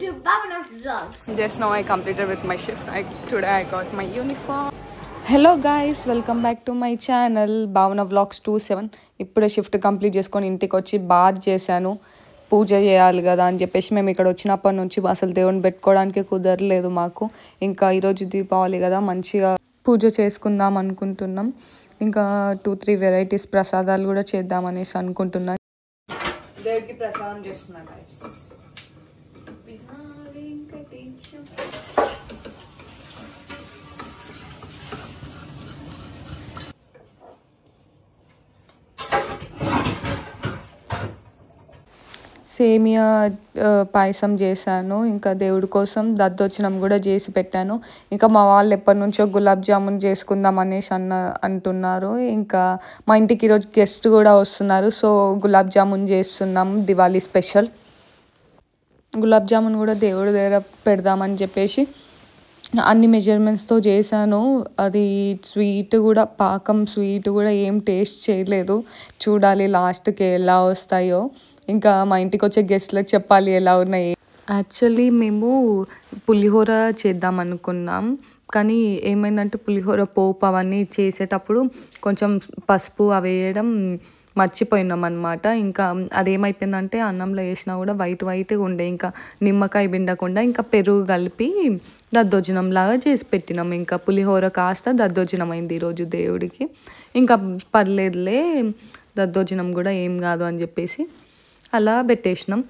welcome to Bhavana's Vlogs. Just now I completed with my shift. Today I got my uniform. Hello guys, welcome back to my channel Bhavana Vlogs 27. ఇప్పుడే shift complete చేసుకొని ఇంటికి వచ్చి bath చేశాను. పూజ చేయాలి కదా అని చెప్పేసి మేము ఇక్కడ వచ్చినప్పటి నుంచి అసలు దేవుని పెట్టుకోవడానికి కుదరలేదు మాకు. ఇంకా ఈరోజు దీపావళి కదా, మంచిగా పూజ చేసుకుందాం అనుకుంటున్నాం. ఇంకా 2-3 వెరైటీస్ ప్రసాదాలు కూడా చేద్దామనేసి అనుకుంటున్నాను. దేవుడికి ప్రసాదం చేస్తున్నా గైస్. సేమియా పాయసం చేశాను. ఇంకా దేవుడి కోసం దద్దోజనం కూడా చేసి పెట్టాను. ఇంకా మా వాళ్ళు ఎప్పటి నుంచో గులాబ్ జామున్ చేసుకుందాం అనేసి అంటున్నారు. ఇంకా మా ఇంటికి ఈరోజు గెస్ట్ కూడా వస్తున్నారు. సో గులాబ్ జామున్ చేస్తున్నాం, దివాళీ స్పెషల్. గులాబ్ జామున్ కూడా దేవుడి దగ్గర పెడదామని చెప్పేసి అన్ని మెజర్మెంట్స్తో చేశాను. అది స్వీట్ కూడా, పాకం స్వీట్ కూడా ఏం టేస్ట్ చేయలేదు. చూడాలి లాస్ట్కి ఎలా వస్తాయో. ఇంకా మా ఇంటికి వచ్చే గెస్ట్లకు చెప్పాలి ఎలా ఉన్నాయి. యాక్చువల్లీ మేము పులిహోర చేద్దాం అనుకున్నాం, కానీ ఏమైందంటే పులిహోర పోపు అవన్నీ చేసేటప్పుడు కొంచెం పసుపు అవి వేయడం మర్చిపోయినాం అనమాట. ఇంకా అదేమైపోయిందంటే అన్నంలో వేసినా కూడా వైట్గా ఉండే. ఇంకా నిమ్మకాయ పిండకుండా ఇంకా పెరుగు కలిపి దద్దోజనం లాగా చేసి పెట్టినాం. ఇంకా పులిహోర కాస్త దద్దోజనం అయింది ఈరోజు దేవుడికి. ఇంకా పర్లేదులే, దద్దోజనం కూడా ఏం కాదు అని చెప్పేసి అలా పెట్టేసినాం.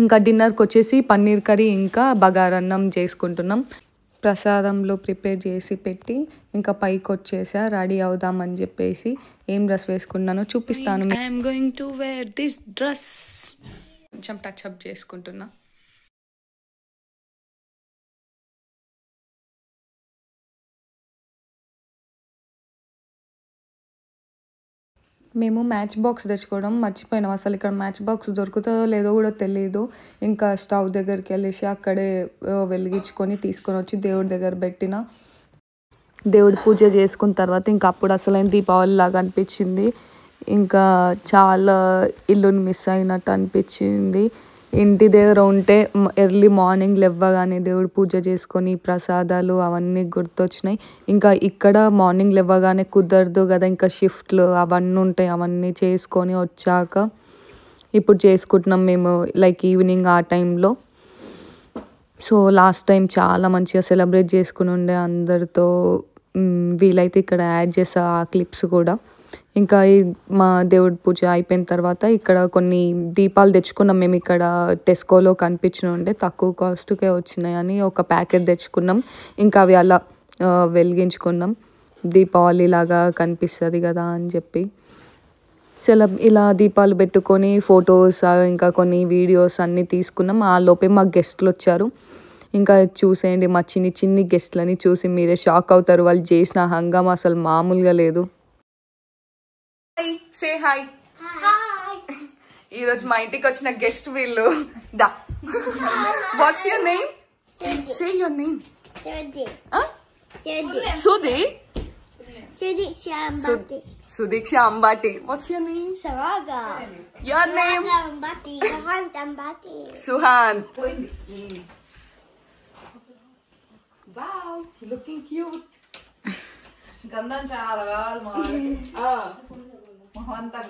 ఇంకా డిన్నర్కి వచ్చేసి పన్నీర్ కర్రీ ఇంకా బగారన్నం చేసుకుంటున్నాం. ప్రసాదంలో ప్రిపేర్ చేసి పెట్టి ఇంకా పైకి వచ్చేసా రెడీ అవుదామని చెప్పేసి. ఏం డ్రెస్ వేసుకున్నానో చూపిస్తాను. I'm going to wear this dress. కొంచెం టచ్ అప్ చేసుకుంటున్నా. మేము మ్యాచ్ బాక్స్ తెచ్చుకోవడం మర్చిపోయినాం. అసలు ఇక్కడ మ్యాచ్ బాక్స్ దొరుకుతుందో లేదో కూడా తెలియదు. ఇంకా స్టవ్ దగ్గరికి వెళ్ళేసి అక్కడే వెలిగించుకొని తీసుకొని వచ్చి దేవుడి దగ్గర పెట్టిన. దేవుడి పూజ చేసుకున్న తర్వాత ఇంకా అప్పుడు అసలైన దీపావళి లాగా అనిపించింది. ఇంకా చాలా ఇల్లుని మిస్ అయినట్టు అనిపించింది. ఇంటి దగ్గర ఉంటే ఎర్లీ మార్నింగ్ లేవగానే దేవుడి పూజ చేసుకొని ప్రసాదాలు అవన్నీ గుర్తొచ్చినాయి. ఇంకా ఇక్కడ మార్నింగ్ లేవగానే కుదరదు కదా, ఇంకా షిఫ్ట్లు అవన్నీ ఉంటాయి. అవన్నీ చేసుకొని వచ్చాక ఇప్పుడు చేసుకుంటున్నాం మేము, లైక్ ఈవినింగ్ ఆ టైంలో. సో లాస్ట్ టైం చాలా మంచిగా సెలబ్రేట్ చేసుకుని ఉండే అందరితో. వీలైతే ఇక్కడ యాడ్ చేసా ఆ క్లిప్స్ కూడా. ఇంకా మా దేవుడి పూజ అయిపోయిన తర్వాత ఇక్కడ కొన్ని దీపాలు తెచ్చుకున్నాం మేము. ఇక్కడ టెస్కోలో కనిపించిన ఉండే, తక్కువ కాస్ట్కే వచ్చినాయి అని ఒక ప్యాకెట్ తెచ్చుకున్నాం. ఇంకా అవి అలా వెలిగించుకున్నాం. దీపావళి లాగా కనిపిస్తుంది కదా అని చెప్పి ఇలా దీపాలు పెట్టుకొని ఫొటోస్ ఇంకా కొన్ని వీడియోస్ అన్నీ తీసుకున్నాం. ఆ లోపే మా గెస్ట్లు వచ్చారు. ఇంకా చూసేయండి మా చిన్ని గెస్ట్లని చూసి మీరే షాక్ అవుతారు. వాళ్ళు చేసిన హంగామా అసలు మామూలుగా లేదు. Say hi. ఈరోజు మా ఇంటికి వచ్చిన గెస్ట్ వీళ్ళు. దా, what's your name? Say your name. Sudiksha Ambati. What's your name? Saraga. Your name? Ambati. Suhant Ambati. Suhant. Wow, looking cute. గంధం చాలా కావాలి మొహంతా.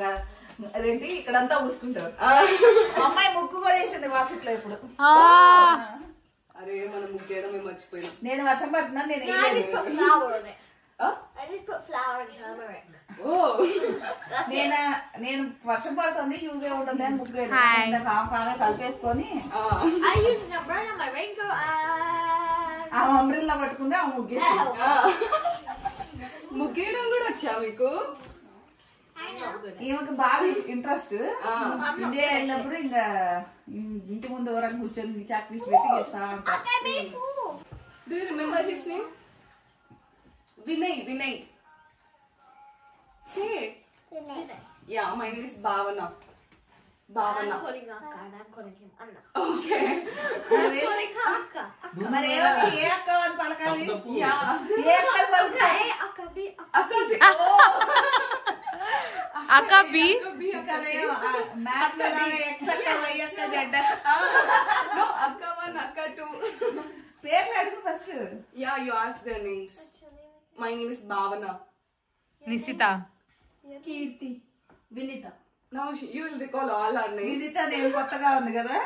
అదేంటి ఇక్కడంతా పూసుకుంటారు. అమ్మాయి ముక్కు కూడా వేసింది వాకిట్లో ఇప్పుడు. అరే మనం ముగ్గు చేయడమే మర్చిపోయినా. నేను వర్షం పడుతున్నాను. నేను వర్షం పడుతుంది యూజ్ ఉంటుంది అని ముగ్గు కలిపేసుకొని ఆ అంబ్రెల్లా పట్టుకుంది. ఆ ముగ్గేయడం కూడా వచ్చా మీకు? ఈమెకి బాగా ఇంట్రెస్ట్. ఇండియా వెళ్ళినప్పుడు ఇంకా ఇంటి ముందు ఎవరైనా కూర్చొని చాక్పీస్ పెట్టి చేస్తా ఉంటారు. Do you remember his name? Vinay. Say it. Yeah, my name is Bhavana. I'm calling Akka and I'm calling him Anna. Okay. I'm calling her Akka. మరి ఏ అక్క అని పలకాలి? Yeah. ఏ అక్క పలకాలి? Akka B. Akka se. Akka B. Maths లో X అక్క why అక్క Z. No, Akka 1, too. పేర్లు అడుగు first. Yeah, you ask their names. My name is Bhavana. Nisita. Keerthi. Vinita. Now you will recall all our names. Vidita నేను కొత్తగా ఉంది కదా.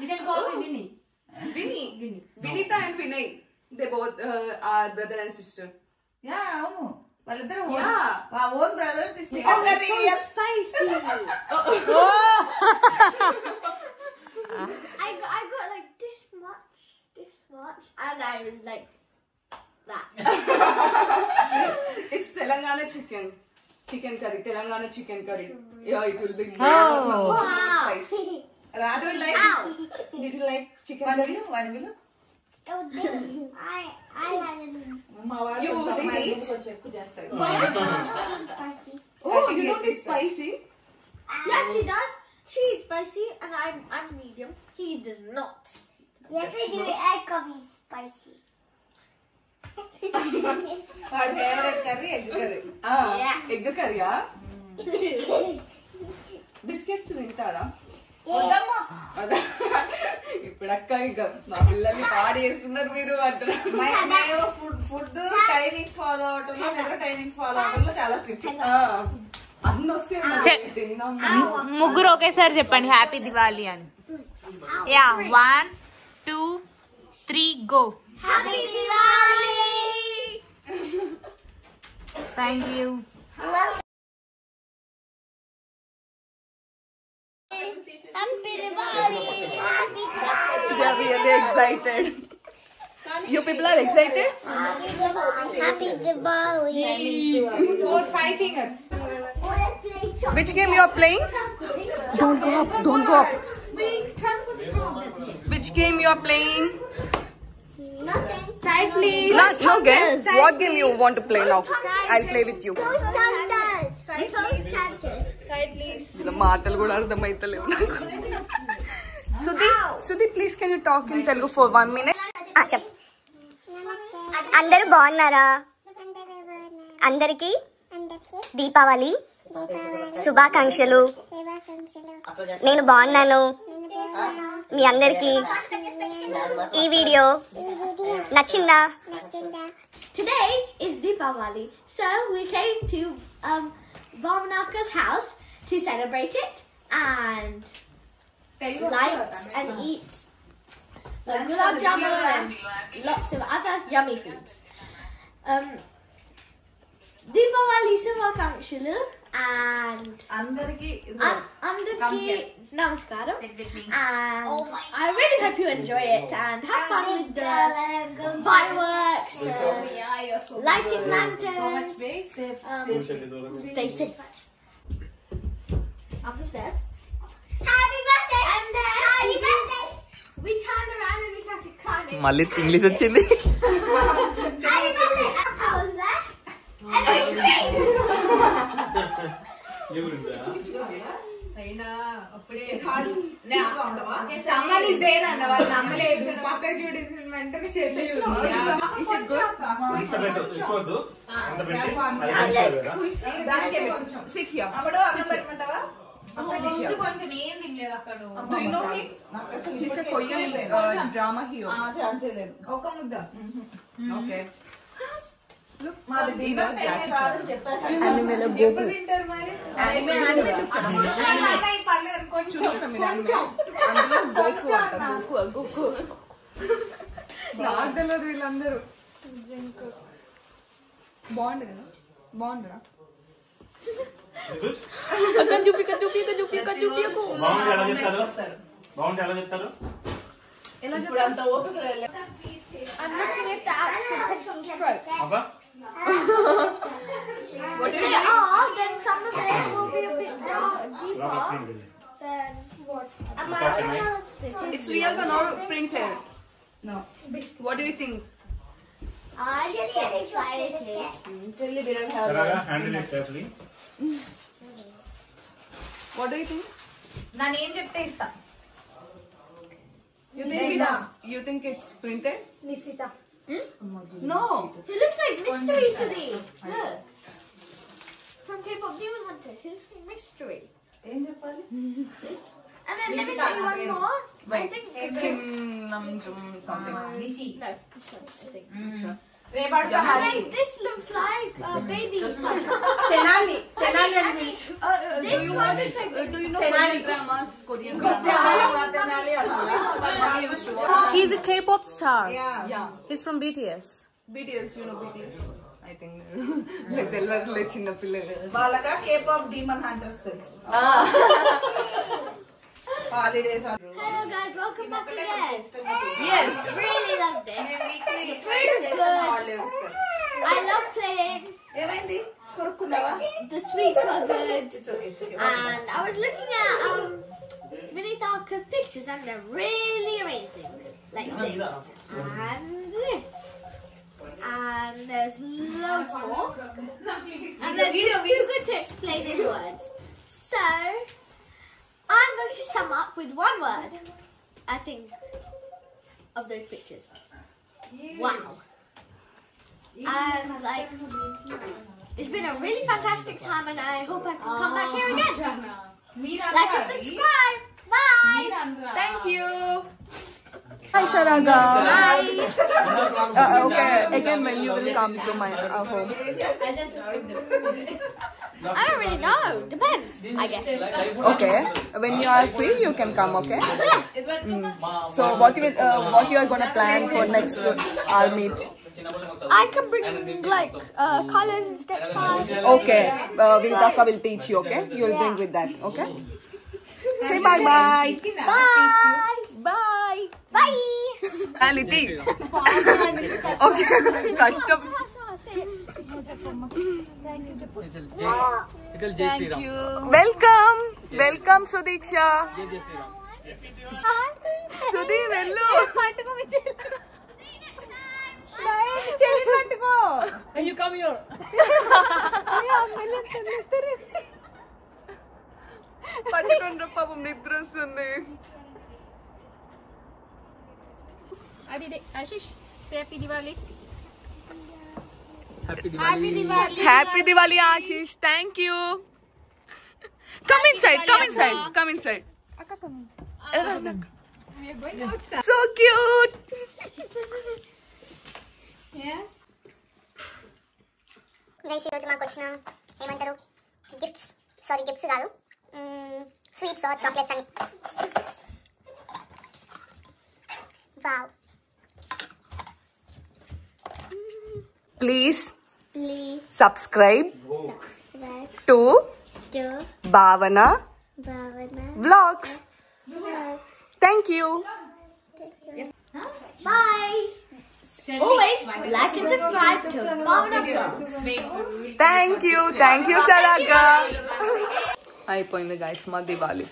You can call me Vinny. Vinny. Vinita and Vinay. They both are brother and sister. Yeah అవును వాళ్ళిద్దరు Yeah. Own brother and sister. Spicy. I got like this much, and I was like that. It's Telangana chicken curry. Telangana chicken curry. Yeah, it will be spice. Do you like? Did you like chicken curry? వణిగిలు మా వాళ్ళు You did eat? ఎక్కువ చేస్తారు. Oh, you don't eat spicy? Yeah, she does. She eats spicy, and I'm medium. He does not. Yes, I do. Egg coffee spicy. వాడి favourite curry egg curry. Egg curry. Biscuits తింటారా? వద్దమ్మా. ఇప్పుడు అక్క ఇంకా మా పిల్లల్ని పాడి చేస్తున్నారు మీరు అంటారు. మేము ఫుడ్ టైమింగ్స్ ఫాలో అవటంలో నిద్ర టైమింగ్స్ ఫాలో అవటంలో చాలా స్ట్రిక్ట్. అన్ని వస్తే తిన్నాం. ముగ్గురు ఒకేసారి చెప్పండి హ్యాపీ దివాలి అని. Yeah 1 2 3 go. Happy Diwali! Thank you. Happy Diwali! Happy Diwali! They are really excited. You people are excited? Happy Diwali! 4-5 fingers. Which game you are playing? Don't go up. Don't go up. Which game you are playing? Nothing. Side please. No game. What game you want to play now? I'll play with you. Toast Santas. Toast Santas. Side please. The మాటలు కూడా అర్థమైతలేవు నాకు. Sudhi, please can you talk in Telugu for 1 minute? చెప్ అందరూ బాగున్నారా? అందరికి దీపావళి శుభాకాంక్షలు. నేను బాగున్నాను. మీ అందరికి ఈ వీడియో నచ్చిందా? Today is Deepavali, so we came to Bhavanaka's house to celebrate it and light and eat gulab jamun and lots of other yummy foods. Deepavali Shubhakankshalu and అందరికి Andarki Namaskaram, and I really hope you enjoy it and have fun with the fireworks, lighting lanterns. Stay safe. Up the stairs. Happy birthday! And then Happy birthday! we turned around and we started climbing. మళ్ళీ English వచ్చింది. Happy birthday! How was that? And I screamed. Someone is there అన్న వాళ్ళు నమ్మలేదు. పక్క చూడేసి వెంటనే చెల్లి Sit here. అప్పుడు అన్నం పెట్టమంటావా? కొంచెం ఏం తినలేదు అక్కడ. Mr. Koyal drama hero. ఛాన్సే లేదు. ఒక ముద్ద. Okay. మాది డిన్నర్ టైం కాదు చెప్పేసాను. ఎప్పుడు తింటారు మరి? అందులో గోకు అంట. గోకు నాకు తెలియదు వీళ్ళందరూ. బాగుండదా? బాగుండదా? ఇప్పుడు అంత ఓపిక లేదు. I'm looking at the actual stroke. What If is they it? are, then some of them will be a bit deeper than what. It's real but not printed. No. What do you think? I think it's what it is. Chilli we don't have. handle it carefully. What do you think? నా name చెప్తే ఇస్తా. You think it's printed? Nisita. No. He looks like Mystery City. Look. From K-pop Demon Hunters. He looks like Mystery. ఏం చెప్పాలి? And then let me show you one more. Wait, Kim Namjoon something. No, this one, I think. This looks like a baby. Tenali and Mitch. This one is like Do you know Korean dramas? Korean dramas? He's a K-pop star. Yeah. He's from BTS. BTS, you know BTS? I think like తెల్లర్లే చిన్న పిల్లలు వాళ్ళకా K-pop demon hunters తెలుసు holidays Hello guys, welcome back again. Yes. Really loved it. The food is good. I love playing. ఏమైంది కొరుక్కున్నావా The sweets were good. And I was looking at Vinitaka's pictures and they're really amazing. Like this. And this. And there's loads more. And they're just too good to explain in words. So, I'm going to sum up with one word, I think, of those pictures. Wow. And like, it's been a really fantastic time and I hope I can come back here again. Like and subscribe. Bye. Thank you. Hi, Saraga. Bye. Okay, again when you will come to my home. I don't really know. Depends, I guess. Okay, when you are free, you can come. Okay. So what you are gonna plan for next our meet? I can bring like colors and sketch pads. Okay, Vinitaka will teach you. Okay, you will bring with that. Okay. Say bye bye. Bye. Bye. Bye. Reality. Okay. Custom. Thank you. Welcome Sudiksha. Sudhi vellu. you come here పట్టుకుండ్ర పాపం నిద్ర వస్తుంది. Ashish, say Happy Diwali. Happy Diwali Ashish. Thank you. Come inside. We are going outside. So cute. Guys ఈరోజు మాకు వచ్చిన ఏమంటారు gifts కాదు sweets are chocolates అని wow Please Please subscribe subscribe to to Bhavana Bhavana Vlogs. Thank you. Bye. Always like and subscribe to Bhavana Vlogs. Thank you Saraga. అయిపోయింది guys మా Diwali.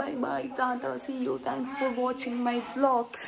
Bye bye, tata, see you. Thanks for watching my vlogs.